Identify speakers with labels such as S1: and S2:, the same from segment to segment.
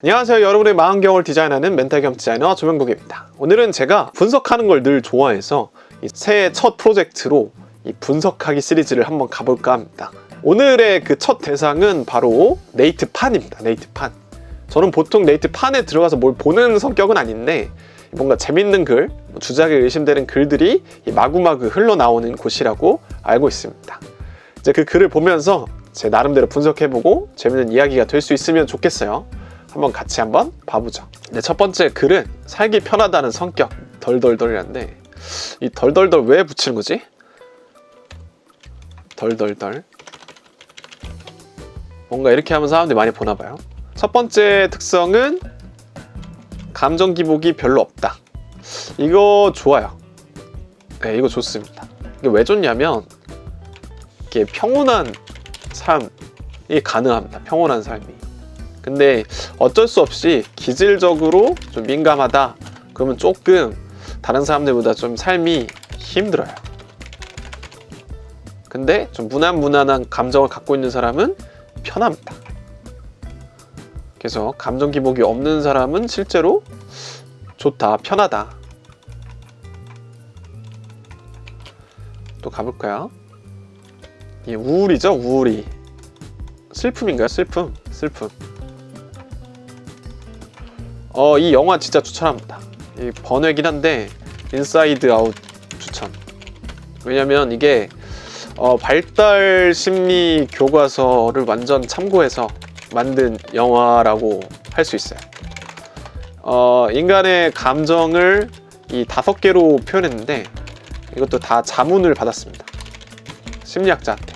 S1: 안녕하세요. 여러분의 마음경을 디자인하는 멘탈 겸 디자이너 조명국입니다. 오늘은 제가 분석하는 걸 늘 좋아해서 새해 첫 프로젝트로 이 분석하기 시리즈를 한번 가볼까 합니다. 오늘의 그 첫 대상은 바로 네이트판입니다. 네이트판. 저는 보통 네이트판에 들어가서 뭘 보는 성격은 아닌데 뭔가 재밌는 글, 주작에 의심되는 글들이 마구마구 흘러나오는 곳이라고 알고 있습니다. 이제 그 글을 보면서 제 나름대로 분석해보고 재밌는 이야기가 될 수 있으면 좋겠어요. 한번 같이 한번 봐보죠. 네, 첫 번째 글은 살기 편하다는 성격 덜덜덜이란데 이 덜덜덜 왜 붙이는 거지? 덜덜덜 뭔가 이렇게 하면 사람들이 많이 보나 봐요. 첫 번째 특성은 감정 기복이 별로 없다. 이거 좋아요. 네, 이거 좋습니다. 이게 왜 좋냐면 이게 평온한 삶이 가능합니다. 평온한 삶이. 근데 어쩔 수 없이 기질적으로 좀 민감하다 그러면 조금 다른 사람들보다 좀 삶이 힘들어요. 근데 좀 무난무난한 감정을 갖고 있는 사람은 편합니다. 그래서 감정 기복이 없는 사람은 실제로 좋다, 편하다. 또 가볼까요? 이 우울이죠, 우울이. 슬픔인가요? 슬픔. 이 영화 진짜 추천합니다. 이 번외긴 한데 인사이드 아웃 추천. 왜냐면 이게 발달 심리 교과서를 완전 참고해서 만든 영화라고 할 수 있어요. 인간의 감정을 이 5개로 표현했는데 이것도 다 자문을 받았습니다. 심리학자한테.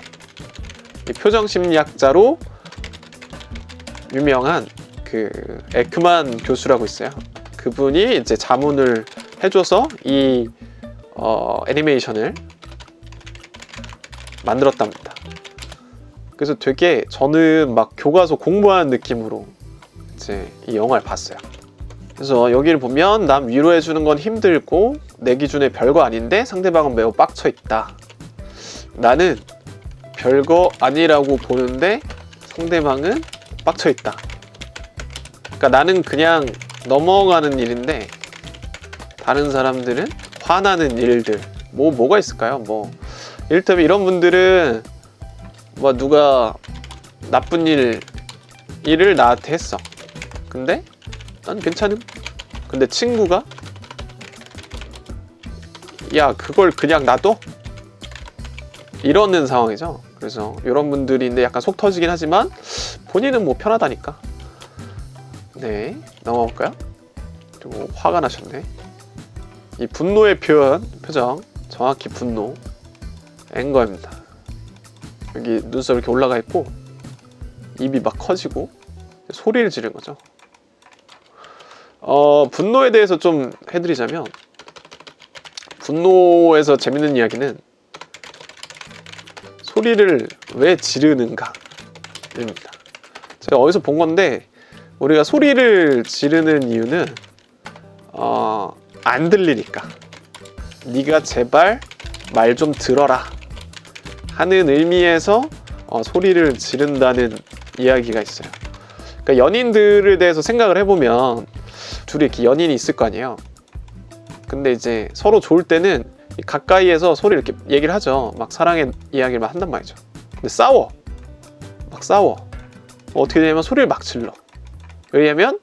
S1: 이 표정 심리학자로 유명한 그 에크만 교수라고 있어요. 그분이 이제 자문을 해줘서 이 애니메이션을 만들었답니다. 그래서 되게 저는 막 교과서 공부하는 느낌으로 이제 이 영화를 봤어요. 그래서 여기를 보면 남 위로해주는 건 힘들고 내 기준에 별거 아닌데 상대방은 매우 빡쳐 있다. 나는 별거 아니라고 보는데 상대방은 빡쳐 있다. 그러니까 나는 그냥 넘어가는 일인데 다른 사람들은 화나는 일들 뭐가 있을까요? 이를테면 이런 분들은 누가 나쁜 일을 나한테 했어. 근데 난 괜찮음. 근데 친구가 야 그걸 그냥 놔둬? 이러는 상황이죠. 그래서 이런 분들인데 약간 속 터지긴 하지만 본인은 편하다니까. 네, 넘어갈까요? 그리고 화가 나셨네. 이 분노의 표정 정확히 분노 앵거입니다. 여기 눈썹 이렇게 올라가 있고 입이 막 커지고 소리를 지르는 거죠. 분노에 대해서 좀 해드리자면 분노에서 재밌는 이야기는 소리를 왜 지르는가 입니다. 제가 어디서 본 건데 우리가 소리를 지르는 이유는 안 들리니까. 네가 제발 말 좀 들어라 하는 의미에서 소리를 지른다는 이야기가 있어요. 그러니까 연인들에 대해서 생각을 해보면 둘이 이렇게 연인이 있을 거 아니에요. 근데 이제 서로 좋을 때는 가까이에서 소리 이렇게 얘기를 하죠. 막 사랑의 이야기를 막 한단 말이죠. 근데 싸워. 어떻게 되냐면 소리를 막 질러. 왜냐면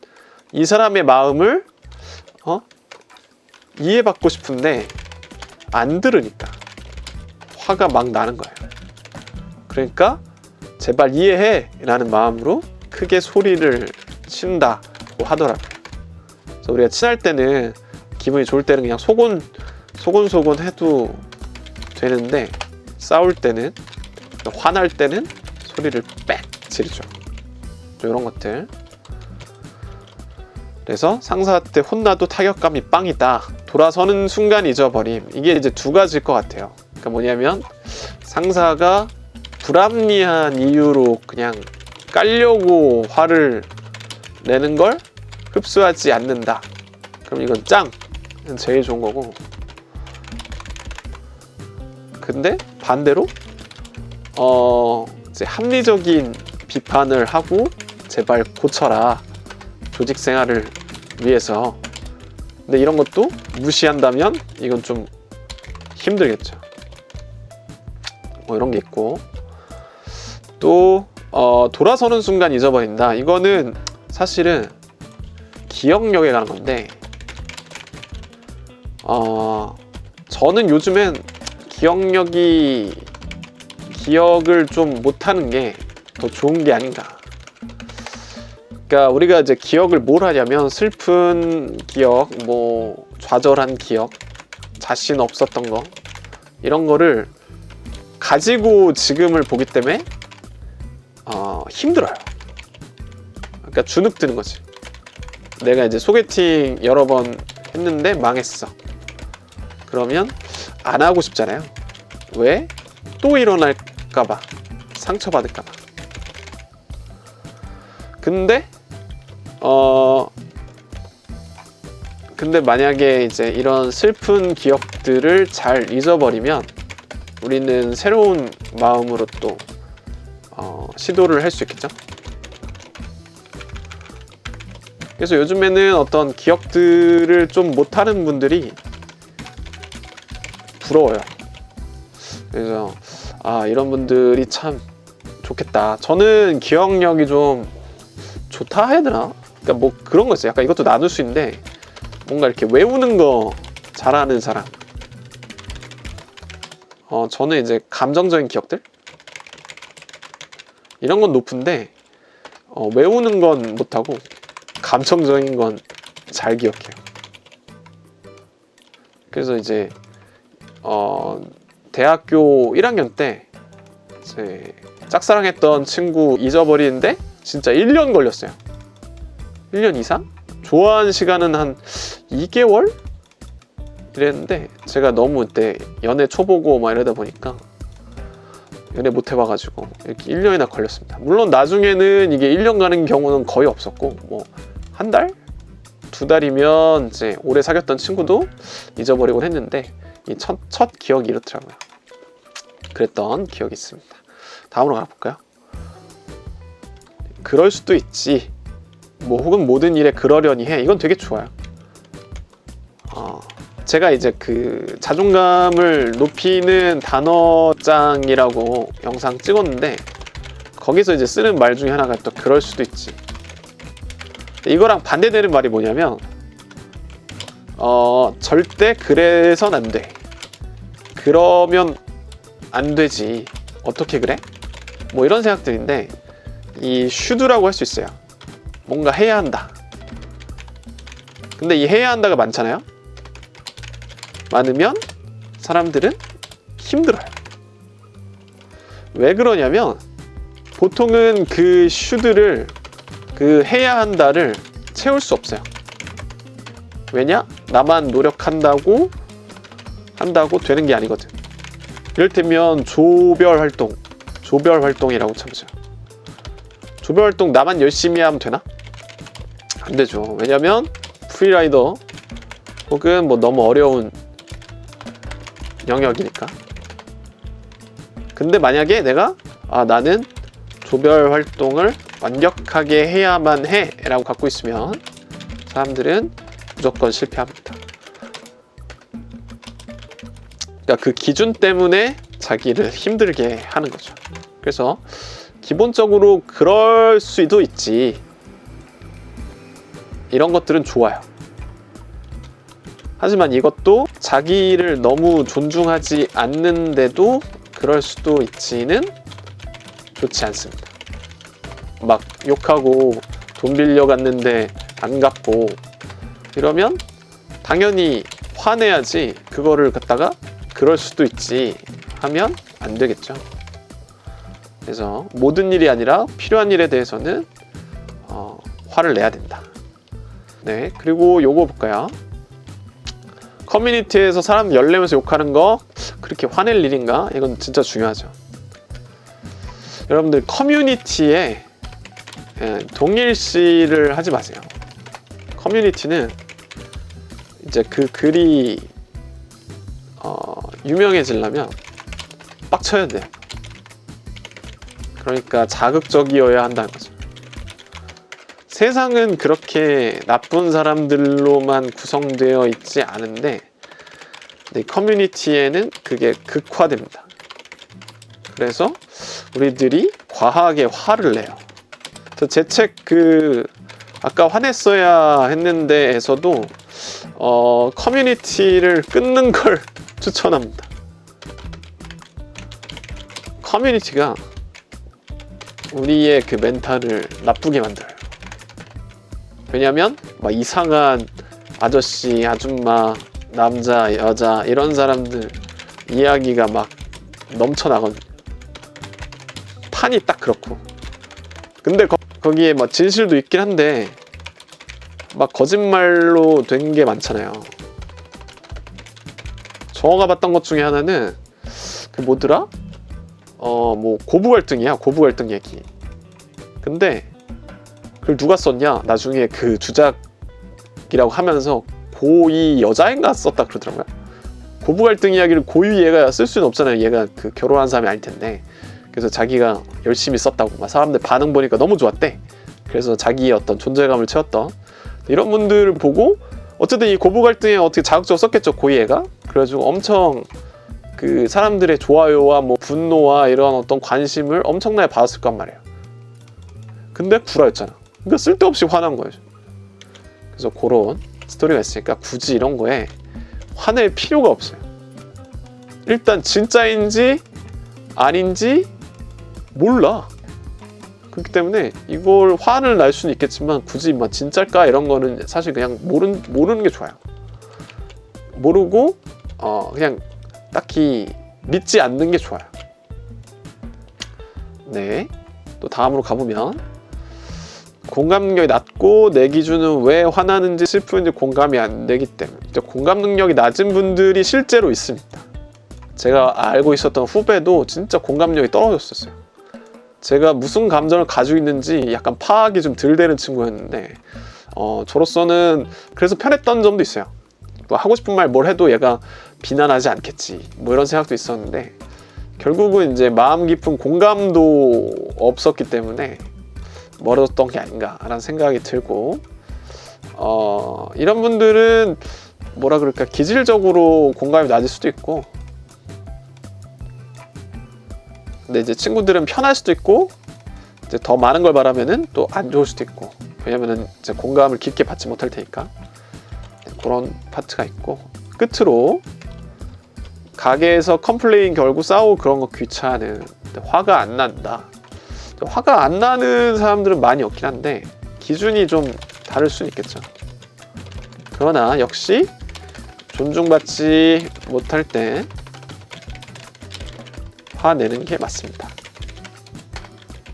S1: 이 사람의 마음을 이해받고 싶은데 안 들으니까 화가 막 나는 거예요. 그러니까 제발 이해해 라는 마음으로 크게 소리를 친다고 하더라고요. 그래서 우리가 친할 때는 기분이 좋을 때는 그냥 소곤소곤 해도 되는데 싸울 때는 화날 때는 소리를 빽 지르죠. 이런 것들. 그래서 상사한테 혼나도 타격감이 빵이다. 돌아서는 순간 잊어버림. 이게 이제 두 가지일 것 같아요. 그러니까 뭐냐면 상사가 불합리한 이유로 그냥 깔려고 화를 내는 걸 흡수하지 않는다. 그럼 이건 짱! 제일 좋은 거고. 근데 반대로 이제 합리적인 비판을 하고 제발 고쳐라. 조직 생활을 위해서. 근데 이런 것도 무시한다면 이건 좀 힘들겠죠. 뭐 이런 게 있고, 또 돌아서는 순간 잊어버린다. 이거는 사실은 기억력에 관한 건데, 저는 요즘엔 기억을 좀 못하는 게 더 좋은 게 아닌가. 그러니까 우리가 이제 기억을 뭘 하냐면, 슬픈 기억, 뭐 좌절한 기억, 자신 없었던 거, 이런 거를 가지고 지금을 보기 때문에 힘들어요. 그러니까 주눅 드는 거지. 내가 이제 소개팅 여러 번 했는데 망했어. 그러면 안 하고 싶잖아요. 왜? 또 일어날까봐, 상처받을까봐. 근데 만약에 이제 이런 슬픈 기억들을 잘 잊어버리면 우리는 새로운 마음으로 또 시도를 할 수 있겠죠. 그래서 요즘에는 어떤 기억들을 좀 못하는 분들이 부러워요. 그래서 이런 분들이 참 좋겠다. 저는 기억력이 좀 좋다 해야 되나? 그러니까 뭐 그런 거 있어요. 약간 이것도 나눌 수 있는데, 뭔가 이렇게 외우는 거 잘하는 사람, 저는 이제 감정적인 기억들 이런 건 높은데, 외우는 건 못하고 감정적인 건 잘 기억해요. 그래서 이제 대학교 1학년 때 이제 짝사랑했던 친구 잊어버리는데 진짜 1년 걸렸어요. 1년 이상? 좋아하는 시간은 한 2개월? 이랬는데, 제가 너무 그때 연애 초보고 막 이러다 보니까 연애 못 해봐가지고 이렇게 1년이나 걸렸습니다. 물론 나중에는 이게 1년 가는 경우는 거의 없었고, 뭐 한 달? 2달이면 이제 오래 사귀었던 친구도 잊어버리곤 했는데, 이 첫 기억이 이렇더라고요. 그랬던 기억이 있습니다. 다음으로 가볼까요? 그럴 수도 있지. 뭐 혹은 모든 일에 그러려니 해. 이건 되게 좋아요. 제가 이제 그 자존감을 높이는 단어장이라고 영상 찍었는데, 거기서 이제 쓰는 말 중에 하나가 또 그럴 수도 있지. 이거랑 반대되는 말이 뭐냐면, 절대 그래선 안 돼. 그러면 안 되지. 어떻게 그래? 뭐 이런 생각들인데, 이 should라고 할 수 있어요. 뭔가 해야 한다. 근데 이 해야 한다가 많잖아요. 많으면 사람들은 힘들어요. 왜 그러냐면, 보통은 그 should를, 그 해야 한다를 채울 수 없어요. 왜냐? 나만 노력한다고 되는 게 아니거든. 이를테면 조별 활동이라고 쳐보죠. 조별 활동 나만 열심히 하면 되나? 안 되죠. 왜냐면 프리라이더 혹은 뭐 너무 어려운 영역이니까. 근데 만약에 내가 나는 조별 활동을 완벽하게 해야만 해 라고 갖고 있으면 사람들은 무조건 실패합니다. 그러니까 그 기준 때문에 자기를 힘들게 하는 거죠. 그래서 기본적으로 그럴 수도 있지, 이런 것들은 좋아요. 하지만 이것도 자기를 너무 존중하지 않는데도 그럴 수도 있지는 좋지 않습니다. 막 욕하고 돈 빌려갔는데 안 갚고 이러면 당연히 화내야지, 그거를 갖다가 그럴 수도 있지 하면 안 되겠죠. 그래서 모든 일이 아니라 필요한 일에 대해서는 화를 내야 된다. 네, 그리고 요거 볼까요? 커뮤니티에서 사람 열내면서 욕하는 거 그렇게 화낼 일인가? 이건 진짜 중요하죠. 여러분들 커뮤니티에 동일시를 하지 마세요. 커뮤니티는 이제 그 글이 유명해지려면 빡쳐야 돼요. 그러니까 자극적이어야 한다는 거죠. 세상은 그렇게 나쁜 사람들로만 구성되어 있지 않은데 커뮤니티에는 그게 극화됩니다. 그래서 우리들이 과하게 화를 내요. 제 책 아까 화냈어야 했는데에서도 커뮤니티를 끊는 걸 추천합니다. 커뮤니티가 우리의 그 멘탈을 나쁘게 만들어요. 왜냐면 막 이상한 아저씨, 아줌마, 남자, 여자 이런 사람들 이야기가 막 넘쳐나거든요. 판이 딱 그렇고. 근데 거기에 막 진실도 있긴 한데 막 거짓말로 된 게 많잖아요. 저가 봤던 것 중에 하나는 그 뭐더라? 뭐 고부 갈등이야. 고부 갈등 얘기. 근데 그걸 누가 썼냐? 나중에 그 주작이라고 하면서 고2 여자애가 썼다 그러더라고요. 고부 갈등 이야기를 고2 얘가 쓸 수는 없잖아요. 얘가 그 결혼한 사람이 아닐 텐데. 그래서 자기가 열심히 썼다고 막 사람들 반응 보니까 너무 좋았대. 그래서 자기의 어떤 존재감을 채웠던 이런 분들을 보고 어쨌든 이 고부 갈등에 어떻게 자극적으로 썼겠죠. 고2 애가. 그래가지고 엄청 그 사람들의 좋아요와 뭐 분노와 이런 어떤 관심을 엄청나게 받았을 거란 말이에요. 근데 구라였잖아. 그러니까 쓸데없이 화난 거예요. 그래서 그런 스토리가 있으니까 굳이 이런 거에 화낼 필요가 없어요. 일단 진짜인지 아닌지 몰라. 그렇기 때문에 이걸 화를 날 수는 있겠지만 굳이 막 진짜일까 이런 거는 사실 그냥 모르는 게 좋아요. 모르고 그냥 딱히 믿지 않는 게 좋아요. 네. 또 다음으로 가보면 공감 능력이 낮고 내 기준은 왜 화나는지 슬프는지 공감이 안 되기 때문에 공감 능력이 낮은 분들이 실제로 있습니다. 제가 알고 있었던 후배도 진짜 공감력이 떨어졌었어요. 제가 무슨 감정을 가지고 있는지 약간 파악이 좀 덜 되는 친구였는데 저로서는 그래서 편했던 점도 있어요. 뭐 하고 싶은 말 뭘 해도 얘가 비난하지 않겠지 뭐 이런 생각도 있었는데 결국은 이제 마음 깊은 공감도 없었기 때문에 멀어졌던 게 아닌가라는 생각이 들고 이런 분들은 뭐라 그럴까 기질적으로 공감이 낮을 수도 있고 근데 이제 친구들은 편할 수도 있고 이제 더 많은 걸 바라면은 또 안 좋을 수도 있고 왜냐면은 이제 공감을 깊게 받지 못할 테니까 그런 파트가 있고 끝으로 가게에서 컴플레인 결국 싸우고 그런 거 귀찮은 화가 안 난다. 화가 안 나는 사람들은 많이 없긴 한데 기준이 좀 다를 수는 있겠죠. 그러나 역시 존중받지 못할 때 화내는 게 맞습니다.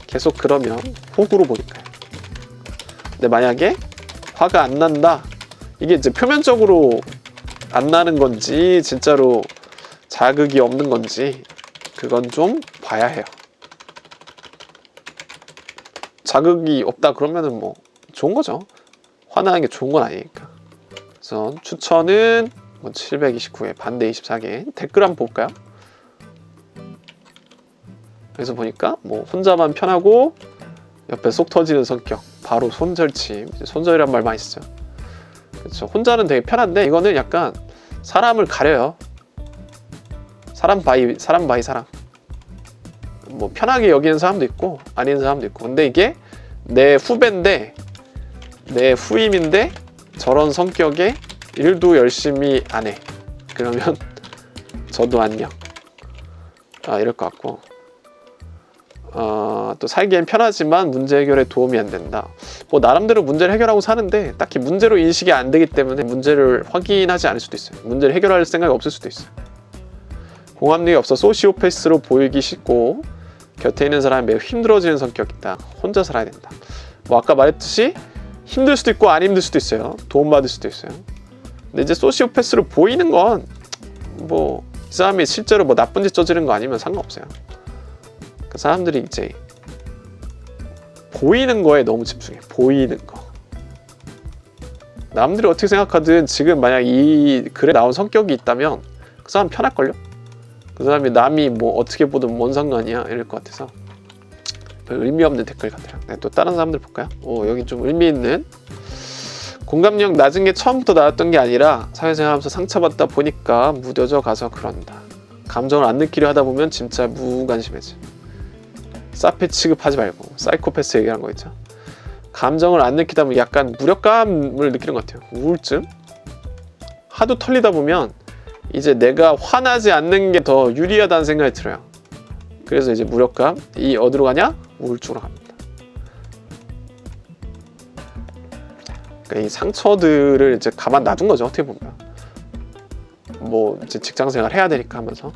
S1: 계속 그러면 호구로 보니까요. 근데 만약에 화가 안 난다 이게 이제 표면적으로 안 나는 건지 진짜로 자극이 없는 건지 그건 좀 봐야 해요. 자극이 없다 그러면은 뭐 좋은 거죠. 화나는 게 좋은 건 아니니까. 그래서 추천은 729개 반대 24개 댓글 한번 볼까요? 그래서 보니까 뭐 혼자만 편하고 옆에 속 터지는 성격 바로 손절침 손절이란 말 많이 쓰죠. 그렇죠. 혼자는 되게 편한데 이거는 약간 사람을 가려요. 사람 바이 사람. 뭐 편하게 여기는 사람도 있고 아닌 사람도 있고 근데 이게 내 후배인데 내 후임인데 저런 성격에 일도 열심히 안 해. 그러면 저도 안녕. 이럴 것 같고 또 살기엔 편하지만 문제 해결에 도움이 안 된다. 뭐 나름대로 문제를 해결하고 사는데 딱히 문제로 인식이 안 되기 때문에 문제를 확인하지 않을 수도 있어요. 문제를 해결할 생각이 없을 수도 있어요. 공감력이 없어 소시오패스로 보이기 쉽고 곁에 있는 사람이 매우 힘들어지는 성격이다. 혼자 살아야 된다. 뭐 아까 말했듯이 힘들 수도 있고 안 힘들 수도 있어요. 도움받을 수도 있어요. 근데 이제 소시오패스로 보이는 건 뭐 이 사람이 실제로 뭐 나쁜 짓 저지른 거 아니면 상관없어요. 그 사람들이 이제 보이는 거에 너무 집중해. 보이는 거. 남들이 어떻게 생각하든 지금 만약 이 글에 나온 성격이 있다면 그 사람 편할걸요? 그 사람이 남이 뭐 어떻게 보든 뭔 상관이야 이럴 것 같아서 별 의미 없는 댓글 같아요. 네, 또 다른 사람들 볼까요? 여기 좀 의미 있는. 공감력 낮은 게 처음부터 나왔던 게 아니라 사회생활하면서 상처받다 보니까 무뎌져 가서 그런다. 감정을 안 느끼려 하다 보면 진짜 무관심해지. 사페 취급하지 말고 사이코패스 얘기하는 거 있죠. 감정을 안 느끼다 보면 약간 무력감을 느끼는 것 같아요. 우울증? 하도 털리다 보면 이제 내가 화나지 않는 게 더 유리하다는 생각이 들어요. 그래서 이제 무력감, 이 어디로 가냐? 우울증으로 갑니다. 그러니까 이 상처들을 이제 가만 놔둔 거죠. 어떻게 보면 뭐 이제 직장 생활 해야 되니까 하면서